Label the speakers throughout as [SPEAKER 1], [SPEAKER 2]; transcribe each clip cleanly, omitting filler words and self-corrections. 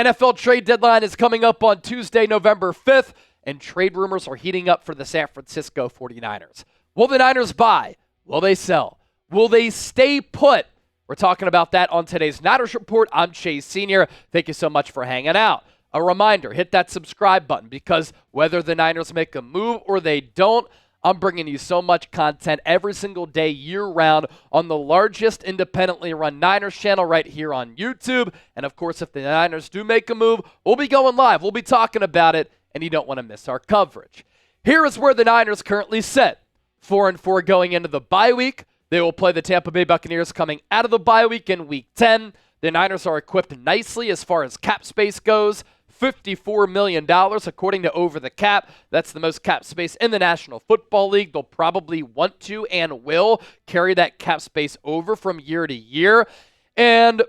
[SPEAKER 1] NFL trade deadline is coming up on Tuesday, November 5th, and trade rumors are heating up for the San Francisco 49ers. Will the Niners buy? Will they sell? Will they stay put? We're talking about that on today's Niners Report. I'm Chase Sr. Thank you so much for hanging out. A reminder, hit that subscribe button because whether the Niners make a move or they don't, I'm bringing you so much content every single day, year-round, on the largest independently run Niners channel right here on YouTube. And, of course, if the Niners do make a move, we'll be going live. We'll be talking about it, and you don't want to miss our coverage. Here is where the Niners currently sit. 4-4 going into the bye week. They will play the Tampa Bay Buccaneers coming out of the bye week in Week 10. The Niners are equipped nicely as far as cap space goes. $54 million, according to Over the Cap. That's the most cap space in the National Football League. They'll probably want to and will carry that cap space over from year to year. And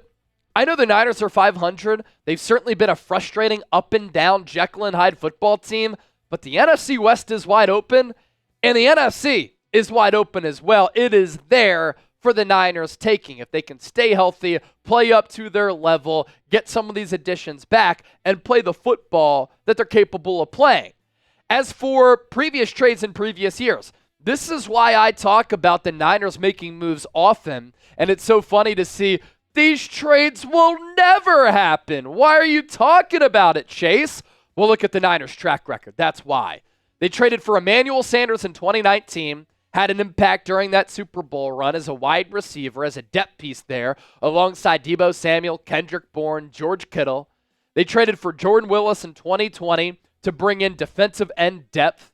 [SPEAKER 1] I know the Niners are 500. They've certainly been a frustrating up and down Jekyll and Hyde football team, but the NFC West is wide open, and the NFC is wide open as well. It is there for the Niners taking. If they can stay healthy, play up to their level, get some of these additions back, and play the football that they're capable of playing. As for previous trades in previous years, this is why I talk about the Niners making moves often, and it's so funny to see these trades will never happen. Why are you talking about it, Chase? Well, look at the Niners' track record. That's why. They traded for Emmanuel Sanders in 2019, had an impact during that Super Bowl run as a wide receiver, as a depth piece there, alongside Deebo Samuel, Kendrick Bourne, George Kittle. They traded for Jordan Willis in 2020 to bring in defensive end depth.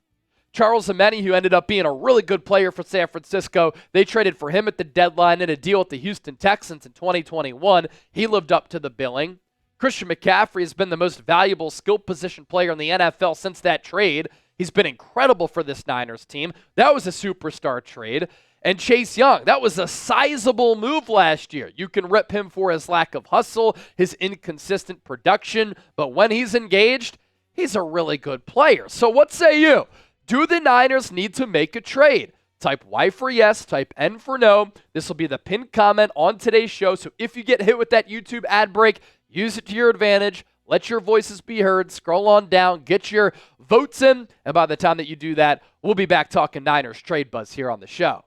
[SPEAKER 1] Charles Omeni, who ended up being a really good player for San Francisco, they traded for him at the deadline in a deal with the Houston Texans in 2021. He lived up to the billing. Christian McCaffrey has been the most valuable skill position player in the NFL since that trade. He's been incredible for this Niners team. That was a superstar trade. And Chase Young, that was a sizable move last year. You can rip him for his lack of hustle, his inconsistent production, but when he's engaged, he's a really good player. So what say you? Do the Niners need to make a trade? Type Y for yes, type N for no. This will be the pinned comment on today's show. So if you get hit with that YouTube ad break, use it to your advantage. Let your voices be heard. Scroll on down. Get your votes in. And by the time that you do that, we'll be back talking Niners trade buzz here on the show.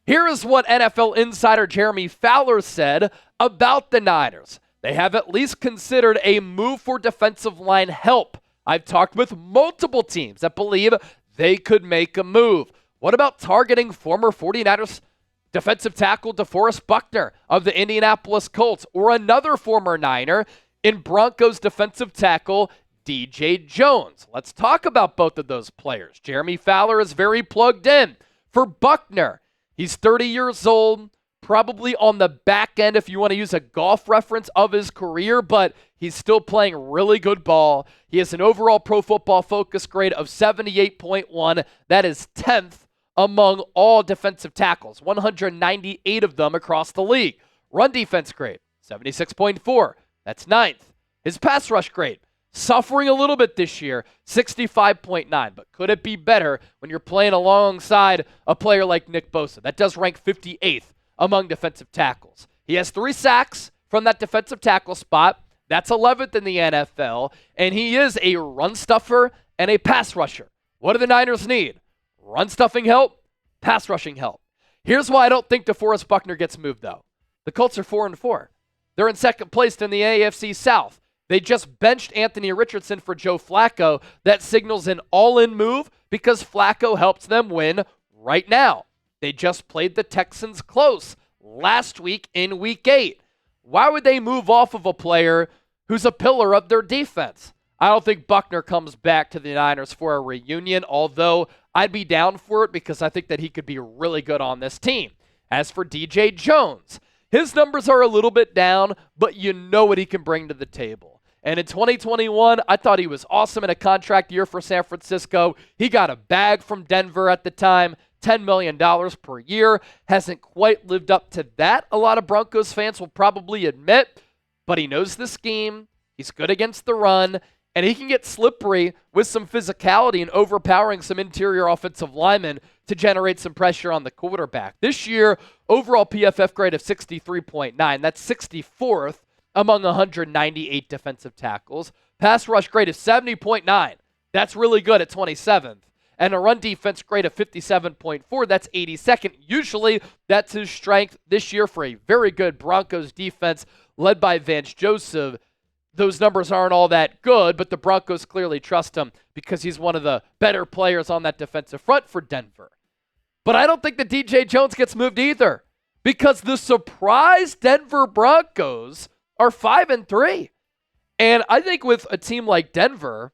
[SPEAKER 1] Here is what NFL insider Jeremy Fowler said about the Niners. They have at least considered a move for defensive line help. I've talked with multiple teams that believe they could make a move. What about targeting former 49ers defensive tackle DeForest Buckner of the Indianapolis Colts, or another former Niner in Broncos defensive tackle DJ Jones? Let's talk about both of those players. Jeremy Fowler is very plugged in. For Buckner, he's 30 years old, probably on the back end if you want to use a golf reference of his career, but he's still playing really good ball. He has an overall Pro Football Focus grade of 78.1. That is 10th among all defensive tackles, 198 of them across the league. Run defense grade, 76.4. That's 9th. His pass rush grade, suffering a little bit this year, 65.9. But could it be better when you're playing alongside a player like Nick Bosa? That does rank 58th among defensive tackles. He has 3 sacks from that defensive tackle spot. That's 11th in the NFL. And he is a run stuffer and a pass rusher. What do the Niners need? Run stuffing help, pass rushing help. Here's why I don't think DeForest Buckner gets moved, though. The Colts are 4-4. They're in second place in the AFC South. They just benched Anthony Richardson for Joe Flacco. That signals an all-in move because Flacco helps them win right now. They just played the Texans close last week in Week 8. Why would they move off of a player who's a pillar of their defense? I don't think Buckner comes back to the Niners for a reunion, although I'd be down for it because I think that he could be really good on this team. As for DJ Jones, his numbers are a little bit down, but you know what he can bring to the table. And in 2021, I thought he was awesome in a contract year for San Francisco. He got a bag from Denver at the time, $10 million per year. Hasn't quite lived up to that, a lot of Broncos fans will probably admit, but he knows the scheme. He's good against the run. And he can get slippery with some physicality and overpowering some interior offensive linemen to generate some pressure on the quarterback. This year, overall PFF grade of 63.9. That's 64th among 198 defensive tackles. Pass rush grade of 70.9. That's really good at 27th. And a run defense grade of 57.4. That's 82nd. Usually, that's his strength this year for a very good Broncos defense led by Vance Joseph. Those numbers aren't all that good, but the Broncos clearly trust him because he's one of the better players on that defensive front for Denver. But I don't think that DJ Jones gets moved either because the surprise Denver Broncos are 5-3. And I think with a team like Denver,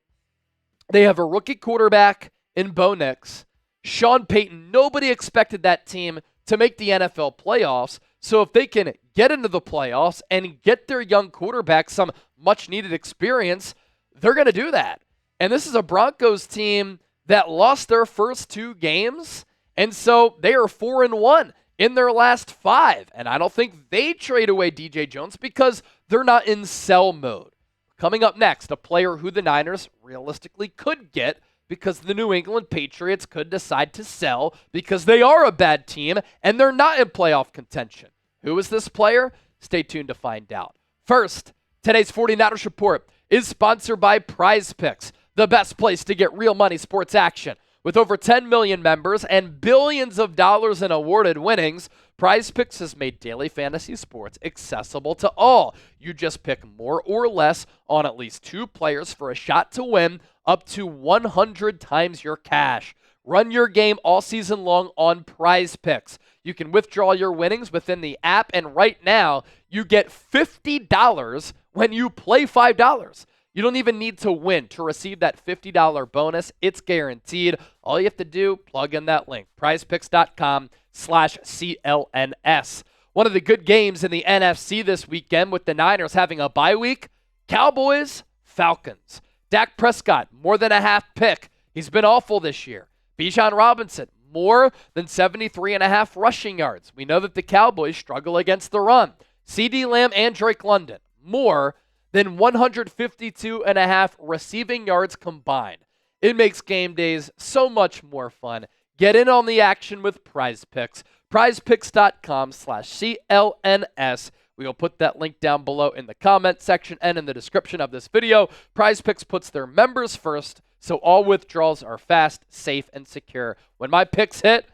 [SPEAKER 1] they have a rookie quarterback in Bo Nix. Sean Payton, nobody expected that team to make the NFL playoffs. So if they can get into the playoffs and get their young quarterback some much-needed experience, they're going to do that. And this is a Broncos team that lost their first 2 games, and so they are 4-1 in their last 5. And I don't think they trade away DJ Jones because they're not in sell mode. Coming up next, a player who the Niners realistically could get because the New England Patriots could decide to sell because they are a bad team and they're not in playoff contention. Who is this player? Stay tuned to find out. First, today's 49ers Report is sponsored by Prize Picks, the best place to get real money sports action. With over 10 million members and billions of dollars in awarded winnings, Prize Picks has made daily fantasy sports accessible to all. You just pick more or less on at least 2 players for a shot to win up to 100 times your cash. Run your game all season long on Prize Picks. You can withdraw your winnings within the app, and right now, you get $50 when you play $5. You don't even need to win to receive that $50 bonus. It's guaranteed. All you have to do, plug in that link, prizepicks.com/CLNS. One of the good games in the NFC this weekend with the Niners having a bye week, Cowboys, Falcons. Dak Prescott, more than a half pick. He's been awful this year. Bijan Robinson, more than 73.5 rushing yards. We know that the Cowboys struggle against the run. CeeDee Lamb and Drake London, more than 152.5 receiving yards combined. It makes game days so much more fun. Get in on the action with Prize Picks. PrizePicks.com/CLNS. We will put that link down below in the comment section and in the description of this video. Prize Picks puts their members first, so all withdrawals are fast, safe, and secure. When my picks hit,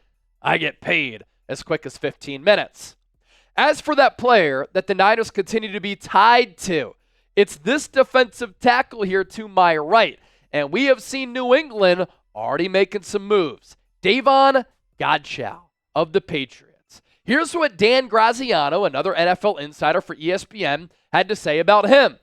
[SPEAKER 1] I get paid as quick as 15 minutes. As for that player that the Niners continue to be tied to, it's this defensive tackle here to my right. And we have seen New England already making some moves. Davon Godchaux of the Patriots. Here's what Dan Graziano, another NFL insider for ESPN, had to say about him.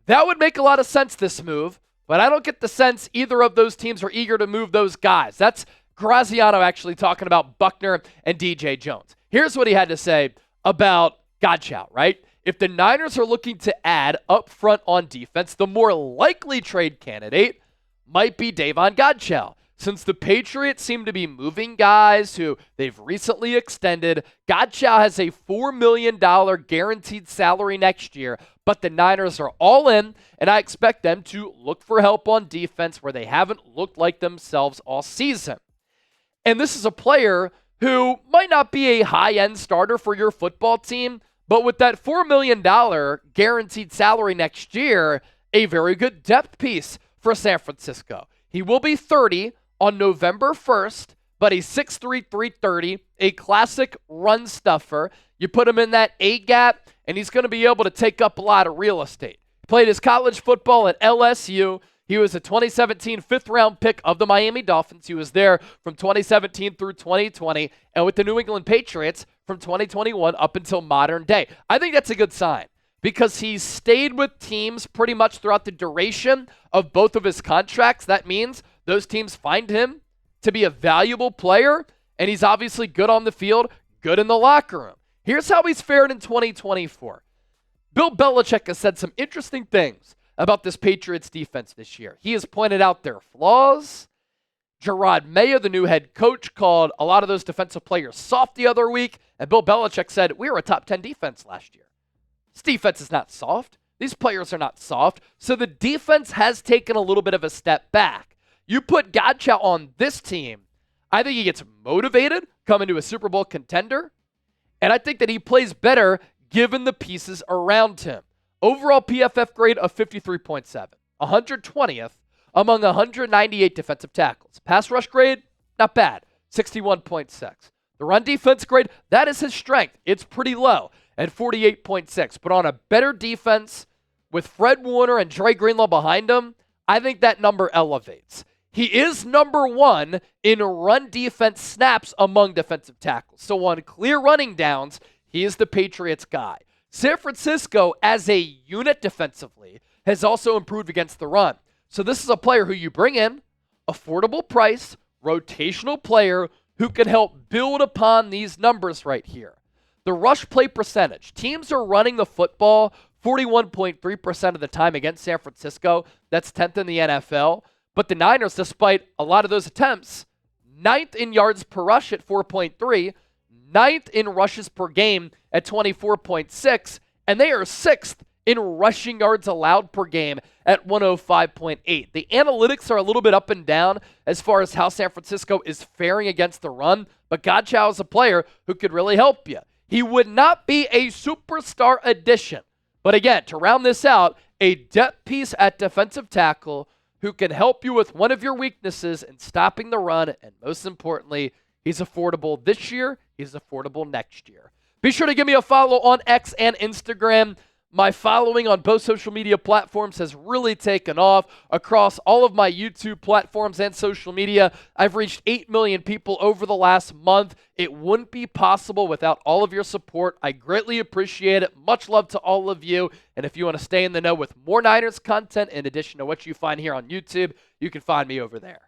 [SPEAKER 1] That would make a lot of sense, this move, but I don't get the sense either of those teams are eager to move those guys. That's Graziano actually talking about Buckner and DJ Jones. Here's what he had to say about Godchaux, right? If the Niners are looking to add up front on defense, the more likely trade candidate might be Davon Godchaux. Since the Patriots seem to be moving guys who they've recently extended, Godchaux has a $4 million guaranteed salary next year, but the Niners are all in, and I expect them to look for help on defense where they haven't looked like themselves all season. And this is a player who might not be a high-end starter for your football team, but with that $4 million guaranteed salary next year, a very good depth piece for San Francisco. He will be 30 on November 1st, but he's 6'3", 330, a classic run stuffer. You put him in that A-gap, and he's going to be able to take up a lot of real estate. He played his college football at LSU. He was a 2017 fifth-round pick of the Miami Dolphins. He was there from 2017 through 2020, and with the New England Patriots from 2021 up until modern day. I think that's a good sign because he's stayed with teams pretty much throughout the duration of both of his contracts. That means those teams find him to be a valuable player, and he's obviously good on the field, good in the locker room. Here's how he's fared in 2024. Bill Belichick has said some interesting things about this Patriots defense this year. He has pointed out their flaws. Gerard Mayo, the new head coach, called a lot of those defensive players soft the other week, and Bill Belichick said, we were a top 10 defense last year. This defense is not soft. These players are not soft. So the defense has taken a little bit of a step back. You put Godchaux on this team, I think he gets motivated coming to a Super Bowl contender, and I think that he plays better given the pieces around him. Overall PFF grade of 53.7, 120th among 198 defensive tackles. Pass rush grade, not bad, 61.6. The run defense grade, that is his strength. It's pretty low at 48.6. But on a better defense with Fred Warner and Dre Greenlaw behind him, I think that number elevates. He is number one in run defense snaps among defensive tackles. So on clear running downs, he is the Patriots guy. San Francisco, as a unit defensively, has also improved against the run. So this is a player who you bring in, affordable price, rotational player who can help build upon these numbers right here. The rush play percentage. Teams are running the football 41.3% of the time against San Francisco. That's 10th in the NFL. But the Niners, despite a lot of those attempts, 9th in yards per rush at 4.3, 9th in rushes per game at 24.6, and they are 6th in rushing yards allowed per game at 105.8. The analytics are a little bit up and down as far as how San Francisco is faring against the run, but Godchow is a player who could really help you. He would not be a superstar addition, but again, to round this out, a depth piece at defensive tackle who can help you with one of your weaknesses in stopping the run, and most importantly, he's affordable this year, he's affordable next year. Be sure to give me a follow on X and Instagram. My following on both social media platforms has really taken off across all of my YouTube platforms and social media. I've reached 8 million people over the last month. It wouldn't be possible without all of your support. I greatly appreciate it. Much love to all of you. And if you want to stay in the know with more Niners content in addition to what you find here on YouTube, you can find me over there.